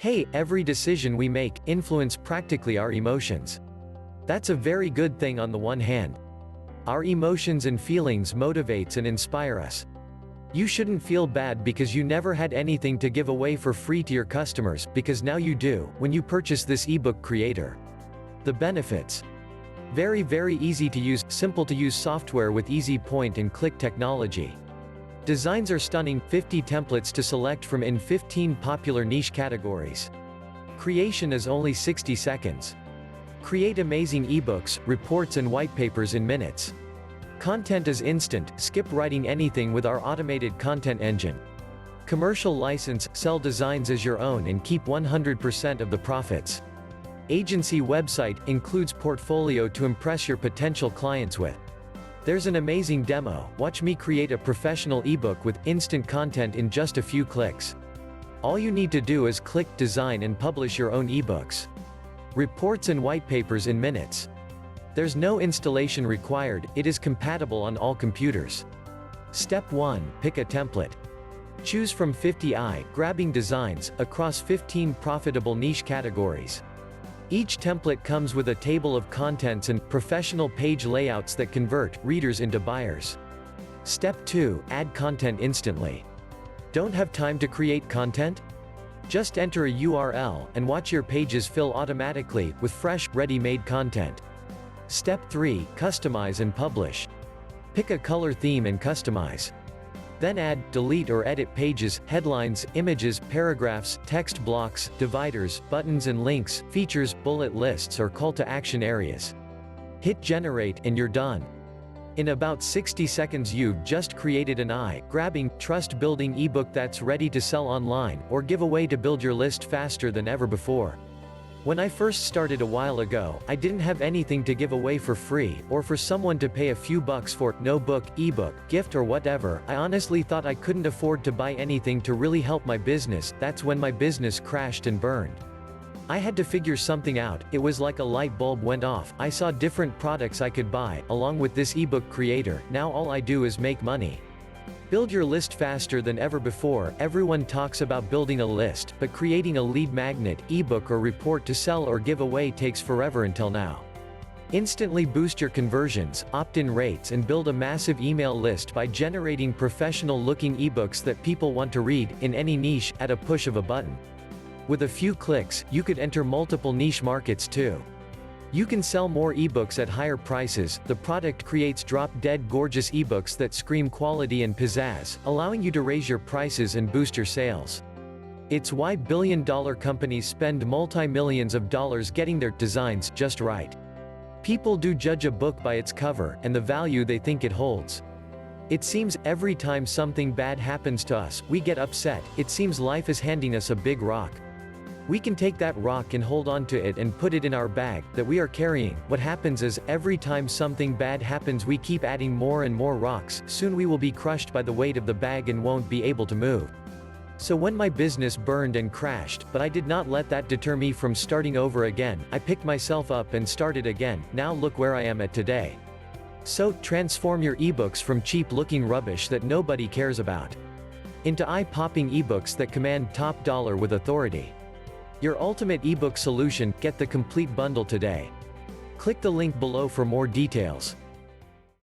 Hey, every decision we make influence practically our emotions. That's a very good thing on the one hand. Our emotions and feelings motivates and inspire us. You shouldn't feel bad because you never had anything to give away for free to your customers, because now you do, when you purchase this ebook creator. The benefits. Very easy to use, simple to use software with easy point and click technology. Designs are stunning, 50 templates to select from in 15 popular niche categories. Creation is only 60 seconds. Create amazing ebooks, reports and white papers in minutes. Content is instant, skip writing anything with our automated content engine. Commercial license, sell designs as your own and keep 100% of the profits. Agency website, includes portfolio to impress your potential clients with. There's an amazing demo, watch me create a professional ebook with instant content in just a few clicks. All you need to do is click, design and publish your own ebooks. Reports and white papers in minutes. There's no installation required, it is compatible on all computers. Step 1, pick a template. Choose from 50 eye-grabbing designs, across 15 profitable niche categories. Each template comes with a table of contents and professional page layouts that convert readers into buyers. Step 2, add content instantly. Don't have time to create content? Just enter a URL, and watch your pages fill automatically, with fresh, ready-made content. Step 3, customize and publish. Pick a color theme and customize. Then add, delete or edit pages, headlines, images, paragraphs, text blocks, dividers, buttons and links, features, bullet lists or call to action areas. Hit generate and you're done. In about 60 seconds you've just created an eye-grabbing, trust-building ebook that's ready to sell online, or give away to build your list faster than ever before. When I first started a while ago, I didn't have anything to give away for free, or for someone to pay a few bucks for, no book, ebook, gift or whatever. I honestly thought I couldn't afford to buy anything to really help my business. That's when my business crashed and burned. I had to figure something out. It was like a light bulb went off. I saw different products I could buy, along with this ebook creator. Now all I do is make money. Build your list faster than ever before. Everyone talks about building a list, but creating a lead magnet, ebook or report to sell or give away takes forever until now. Instantly boost your conversions, opt-in rates and build a massive email list by generating professional-looking ebooks that people want to read, in any niche, at a push of a button. With a few clicks, you could enter multiple niche markets too. You can sell more ebooks at higher prices. The product creates drop-dead gorgeous ebooks that scream quality and pizzazz, allowing you to raise your prices and boost your sales. It's why billion-dollar companies spend multi-millions of dollars getting their designs just right. People do judge a book by its cover and the value they think it holds. It seems every time something bad happens to us, we get upset. It seems life is handing us a big rock. We can take that rock and hold on to it and put it in our bag that we are carrying. What happens is, every time something bad happens we keep adding more and more rocks. Soon we will be crushed by the weight of the bag and won't be able to move. So when my business burned and crashed, but I did not let that deter me from starting over again. I picked myself up and started again. Now look where I am at today. So, transform your ebooks from cheap-looking rubbish that nobody cares about into eye-popping ebooks that command top dollar with authority. Your ultimate ebook solution. Get the complete bundle today. Click the link below for more details.